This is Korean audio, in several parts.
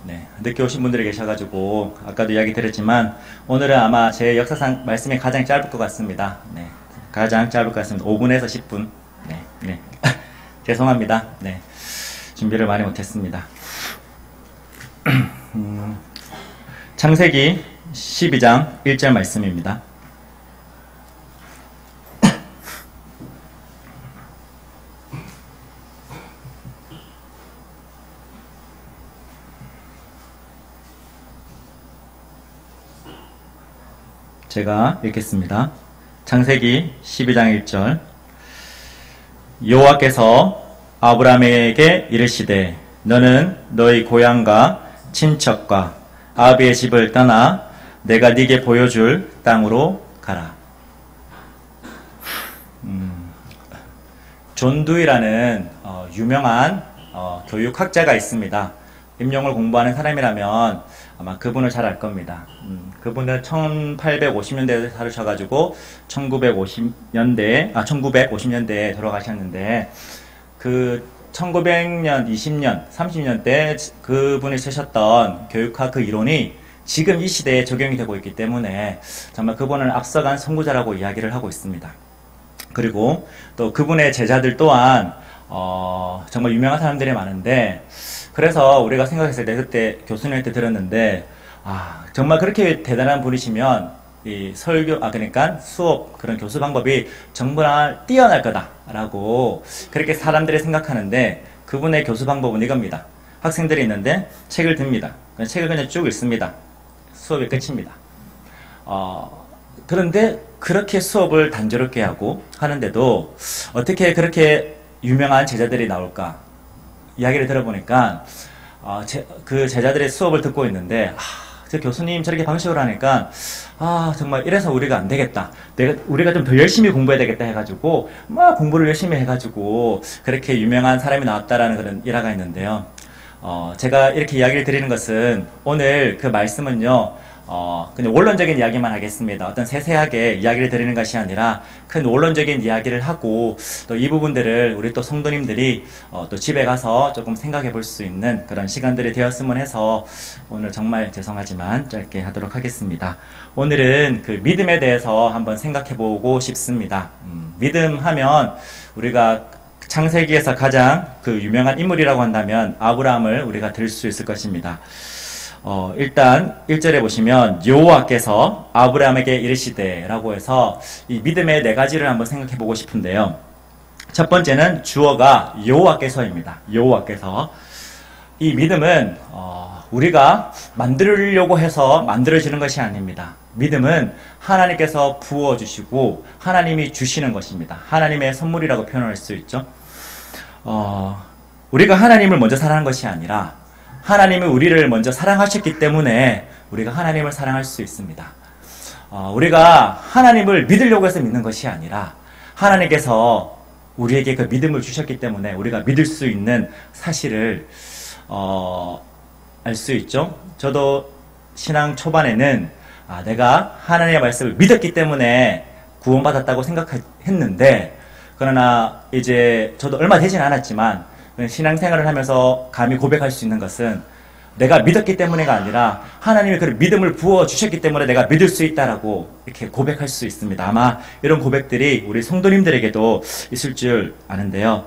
네, 늦게 오신 분들이 계셔가지고 아까도 이야기 드렸지만 오늘은 아마 제 역사상 말씀이 가장 짧을 것 같습니다. 네, 가장 짧을 것 같습니다. 5분에서 10분. 네, 네. 죄송합니다. 네, 준비를 많이 못했습니다. 창세기 12장 1절 말씀입니다. 제가 읽겠습니다. 창세기 12장 1절. 여호와께서 아브라함에게 이르시되 너는 너희 고향과 친척과 아비의 집을 떠나 내가 네게 보여줄 땅으로 가라. 존 두이라는 유명한 교육학자가 있습니다. 임용을 공부하는 사람이라면 아마 그분을 잘 알 겁니다. 그분은 1850년대에 살으셔가지고 1950년대에 돌아가셨는데 그 1900년, 20년, 30년 대 그분이 쓰셨던 교육학 그 이론이 지금 이 시대에 적용이 되고 있기 때문에 정말 그분은 앞서간 선구자라고 이야기를 하고 있습니다. 그리고 또 그분의 제자들 또한 정말 유명한 사람들이 많은데 그래서 우리가 생각했을 때 그때 교수님한테 들었는데 정말 그렇게 대단한 분이시면 이 설교 그러니까 수업 그런 교수 방법이 정말 뛰어날 거다라고 그렇게 사람들이 생각하는데 그분의 교수 방법은 이겁니다. 학생들이 있는데 책을 듭니다. 책을 그냥 쭉 읽습니다. 수업이 끝입니다. 그런데 그렇게 수업을 단조롭게 하고 하는데도 어떻게 그렇게 유명한 제자들이 나올까? 이야기를 들어보니까 그 제자들의 수업을 듣고 있는데 저 교수님 저렇게 방식으로 하니까 정말 이래서 우리가 안 되겠다. 우리가 좀 더 열심히 공부해야 되겠다 해가지고 막 공부를 열심히 해가지고 그렇게 유명한 사람이 나왔다라는 그런 일화가 있는데요. 제가 이렇게 이야기를 드리는 것은 오늘 그 말씀은요. 그냥 원론적인 이야기만 하겠습니다. 어떤 세세하게 이야기를 드리는 것이 아니라 큰 원론적인 이야기를 하고 또 이 부분들을 우리 또 성도님들이 또 집에 가서 조금 생각해 볼 수 있는 그런 시간들이 되었으면 해서 오늘 정말 죄송하지만 짧게 하도록 하겠습니다. 오늘은 그 믿음에 대해서 한번 생각해 보고 싶습니다. 믿음 하면 우리가 창세기에서 가장 그 유명한 인물이라고 한다면 아브라함을 우리가 들 수 있을 것입니다. 일단 1절에 보시면 여호와께서 아브라함에게 이르시되 라고 해서 이 믿음의 네 가지를 한번 생각해 보고 싶은데요. 첫 번째는 주어가 여호와께서입니다. 여호와께서. 이 믿음은 우리가 만들려고 해서 만들어지는 것이 아닙니다. 믿음은 하나님께서 부어주시고 하나님이 주시는 것입니다. 하나님의 선물이라고 표현할 수 있죠. 우리가 하나님을 먼저 사랑하는 것이 아니라 하나님은 우리를 먼저 사랑하셨기 때문에 우리가 하나님을 사랑할 수 있습니다. 우리가 하나님을 믿으려고 해서 믿는 것이 아니라 하나님께서 우리에게 그 믿음을 주셨기 때문에 우리가 믿을 수 있는 사실을 알 수 있죠. 저도 신앙 초반에는 내가 하나님의 말씀을 믿었기 때문에 구원받았다고 생각했는데 그러나 이제 저도 얼마 되진 않았지만 신앙생활을 하면서 감히 고백할 수 있는 것은 내가 믿었기 때문에가 아니라 하나님이 그 믿음을 부어주셨기 때문에 내가 믿을 수 있다라고 이렇게 고백할 수 있습니다. 아마 이런 고백들이 우리 성도님들에게도 있을 줄 아는데요.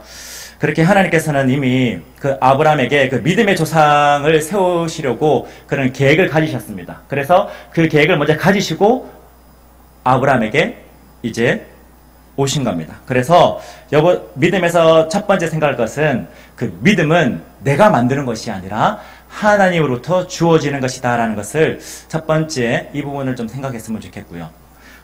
그렇게 하나님께서는 이미 그 아브라함에게 그 믿음의 조상을 세우시려고 그런 계획을 가지셨습니다. 그래서 그 계획을 먼저 가지시고 아브라함에게 이제 오신 겁니다. 그래서 믿음에서 첫 번째 생각할 것은 그 믿음은 내가 만드는 것이 아니라 하나님으로부터 주어지는 것이다 라는 것을 첫 번째 이 부분을 좀 생각했으면 좋겠고요.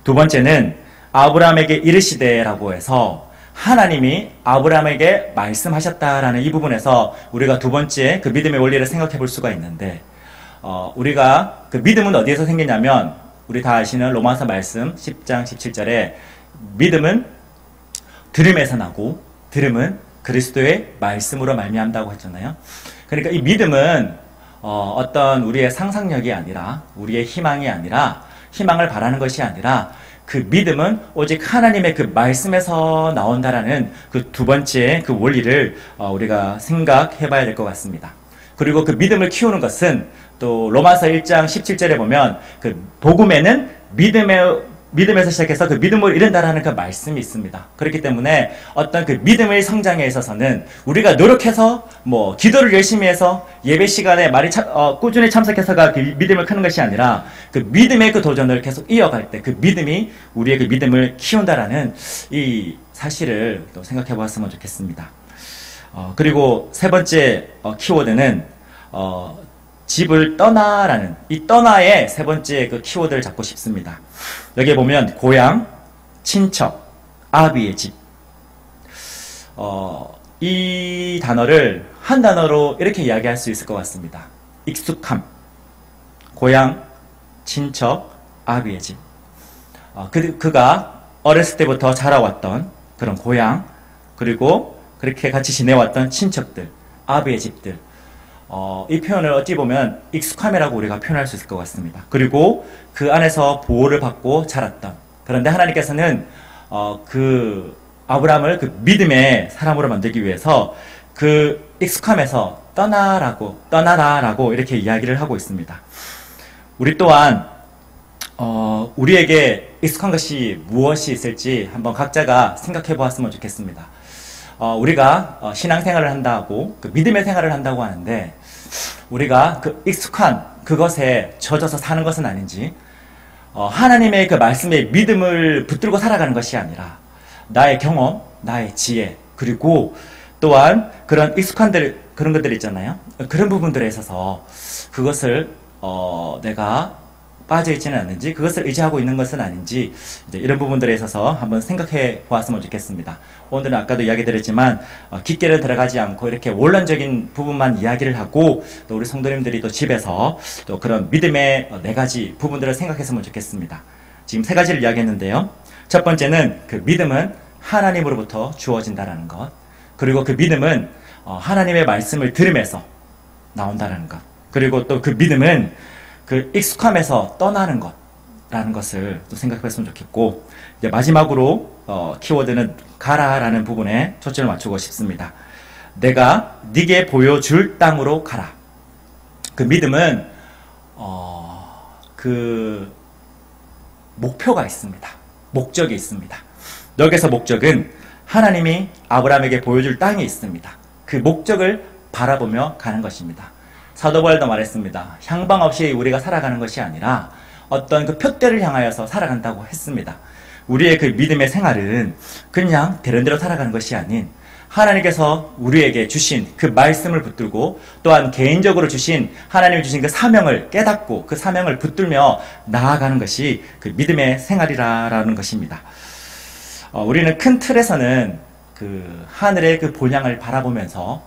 두 번째는 아브라함에게 이르시되 라고 해서 하나님이 아브라함에게 말씀하셨다라는 이 부분에서 우리가 두 번째 그 믿음의 원리를 생각해 볼 수가 있는데 우리가 그 믿음은 어디에서 생기냐면 우리 다 아시는 로마서 말씀 10장 17절에 믿음은 들음에서 나고 들음은 그리스도의 말씀으로 말미암다고 했잖아요. 그러니까 이 믿음은 어떤 우리의 상상력이 아니라 우리의 희망이 아니라 희망을 바라는 것이 아니라 그 믿음은 오직 하나님의 그 말씀에서 나온다라는 그 두 번째 그 원리를 우리가 생각해 봐야 될 것 같습니다. 그리고 그 믿음을 키우는 것은 또 로마서 1장 17절에 보면 그 복음에는 믿음에서 시작해서 그 믿음을 이룬다라는 그 말씀이 있습니다. 그렇기 때문에 어떤 그 믿음의 성장에 있어서는 우리가 노력해서 뭐 기도를 열심히 해서 예배 시간에 꾸준히 참석해서가 그 믿음을 크는 것이 아니라 그 믿음의 그 도전을 계속 이어갈 때 그 믿음이 우리의 그 믿음을 키운다라는 이 사실을 또 생각해 보았으면 좋겠습니다. 그리고 세 번째 키워드는 집을 떠나라는 이 떠나의 세 번째 그 키워드를 잡고 싶습니다. 여기에 보면 고향, 친척, 아비의 집. 이 단어를 한 단어로 이렇게 이야기할 수 있을 것 같습니다. 익숙함, 고향, 친척, 아비의 집. 그가 어렸을 때부터 자라왔던 그런 고향, 그리고 그렇게 같이 지내왔던 친척들, 아비의 집들. 이 표현을 어찌 보면 익숙함이라고 우리가 표현할 수 있을 것 같습니다. 그리고 그 안에서 보호를 받고 자랐던. 그런데 하나님께서는 그 아브라함을 그 믿음의 사람으로 만들기 위해서 그 익숙함에서 떠나라라고 이렇게 이야기를 하고 있습니다. 우리 또한 우리에게 익숙한 것이 무엇이 있을지 한번 각자가 생각해 보았으면 좋겠습니다. 우리가 신앙생활을 한다고 그 믿음의 생활을 한다고 하는데 우리가 그 익숙한 그것에 젖어서 사는 것은 아닌지 하나님의 그 말씀에 믿음을 붙들고 살아가는 것이 아니라 나의 경험, 나의 지혜 그리고 또한 그런 익숙한 그런 것들 있잖아요. 그런 부분들에 있어서 그것을 내가 빠져있지는 않는지 그것을 의지하고 있는 것은 아닌지 이런 부분들에 있어서 한번 생각해 보았으면 좋겠습니다. 오늘은 아까도 이야기 드렸지만 깊게는 들어가지 않고 이렇게 원론적인 부분만 이야기를 하고 또 우리 성도님들이 또 집에서 또 그런 믿음의 네 가지 부분들을 생각했으면 좋겠습니다. 지금 세 가지를 이야기했는데요. 첫 번째는 그 믿음은 하나님으로부터 주어진다라는 것, 그리고 그 믿음은 하나님의 말씀을 들으면서 나온다라는 것, 그리고 또 그 믿음은 그 익숙함에서 떠나는 것라는 것을 또 생각했으면 좋겠고, 이제 마지막으로 키워드는 가라라는 부분에 초점을 맞추고 싶습니다. 내가 네게 보여줄 땅으로 가라. 그 믿음은 그 목표가 있습니다. 목적이 있습니다. 여기서 목적은 하나님이 아브라함에게 보여줄 땅이 있습니다. 그 목적을 바라보며 가는 것입니다. 사도 바울도 말했습니다. 향방 없이 우리가 살아가는 것이 아니라 어떤 그 표대를 향하여서 살아간다고 했습니다. 우리의 그 믿음의 생활은 그냥 되는대로 살아가는 것이 아닌 하나님께서 우리에게 주신 그 말씀을 붙들고 또한 개인적으로 주신 하나님이 주신 그 사명을 깨닫고 그 사명을 붙들며 나아가는 것이 그 믿음의 생활이라는 것입니다. 우리는 큰 틀에서는 그 하늘의 그 본향을 바라보면서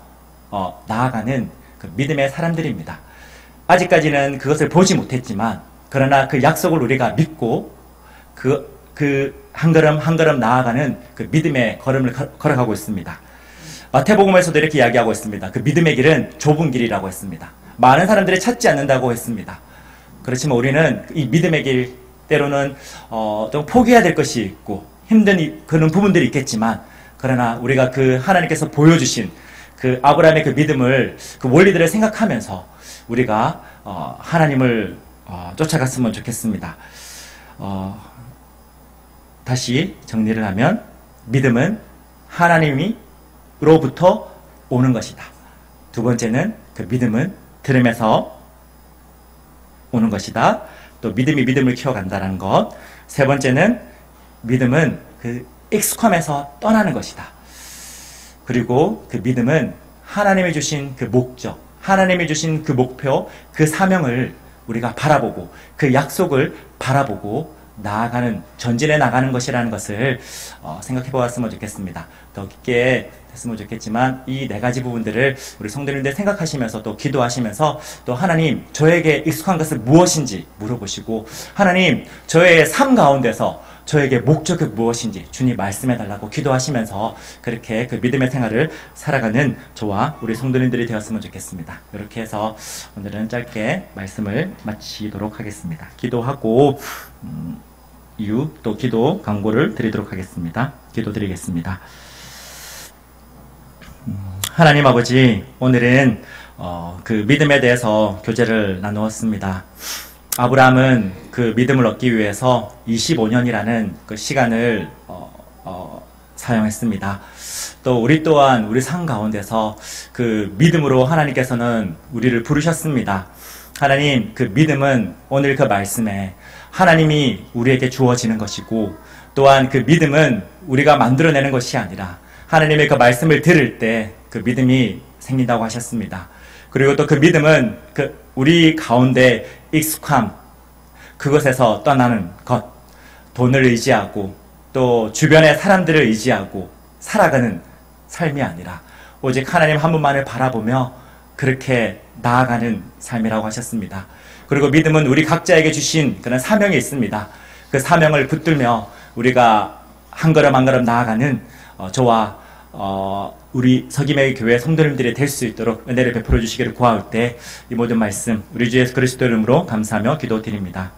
나아가는 그 믿음의 사람들입니다. 아직까지는 그것을 보지 못했지만 그러나 그 약속을 우리가 믿고 그 한 걸음 한 걸음 나아가는 그 믿음의 걸음을 걸어가고 있습니다. 마태복음에서도 이렇게 이야기하고 있습니다. 그 믿음의 길은 좁은 길이라고 했습니다. 많은 사람들이 찾지 않는다고 했습니다. 그렇지만 우리는 이 믿음의 길 때로는 좀 포기해야 될 것이 있고 힘든 그런 부분들이 있겠지만 그러나 우리가 그 하나님께서 보여주신 그 아브라함의 그 믿음을 그 원리들을 생각하면서 우리가 하나님을 쫓아갔으면 좋겠습니다. 다시 정리를 하면 믿음은 하나님으로부터 오는 것이다. 두 번째는 그 믿음은 들음에서 오는 것이다. 또 믿음이 믿음을 키워간다는 것. 세 번째는 믿음은 그 익숙함에서 떠나는 것이다. 그리고 그 믿음은 하나님이 주신 그 목적, 하나님이 주신 그 목표, 그 사명을 우리가 바라보고 그 약속을 바라보고 나아가는, 전진해 나가는 것이라는 것을 생각해 보았으면 좋겠습니다. 더 깊게 했으면 좋겠지만 이 네 가지 부분들을 우리 성도님들 생각하시면서 또 기도하시면서 또 하나님 저에게 익숙한 것은 무엇인지 물어보시고 하나님 저의 삶 가운데서 저에게 목적이 무엇인지 주님 말씀해 달라고 기도하시면서 그렇게 그 믿음의 생활을 살아가는 저와 우리 성도님들이 되었으면 좋겠습니다. 이렇게 해서 오늘은 짧게 말씀을 마치도록 하겠습니다. 기도하고 이후 또 기도 강구를 드리도록 하겠습니다. 기도드리겠습니다. 하나님 아버지, 오늘은 그 믿음에 대해서 교제를 나누었습니다. 아브라함은 그 믿음을 얻기 위해서 25년이라는 그 시간을 사용했습니다. 또 우리 또한 우리 삶 가운데서 그 믿음으로 하나님께서는 우리를 부르셨습니다. 하나님, 그 믿음은 오늘 그 말씀에 하나님이 우리에게 주어지는 것이고, 또한 그 믿음은 우리가 만들어내는 것이 아니라 하나님의 그 말씀을 들을 때 그 믿음이 생긴다고 하셨습니다. 그리고 또 그 믿음은 그 우리 가운데 익숙함, 그것에서 떠나는 것, 돈을 의지하고 또 주변의 사람들을 의지하고 살아가는 삶이 아니라 오직 하나님 한 분만을 바라보며 그렇게 나아가는 삶이라고 하셨습니다. 그리고 믿음은 우리 각자에게 주신 그런 사명이 있습니다. 그 사명을 붙들며 우리가 한 걸음 한 걸음 나아가는 저와 우리 서기매의 교회 성도님들이 될 수 있도록 은혜를 베풀어 주시기를 구할 때 이 모든 말씀 우리 주 예수 그리스도 이름으로 감사하며 기도드립니다.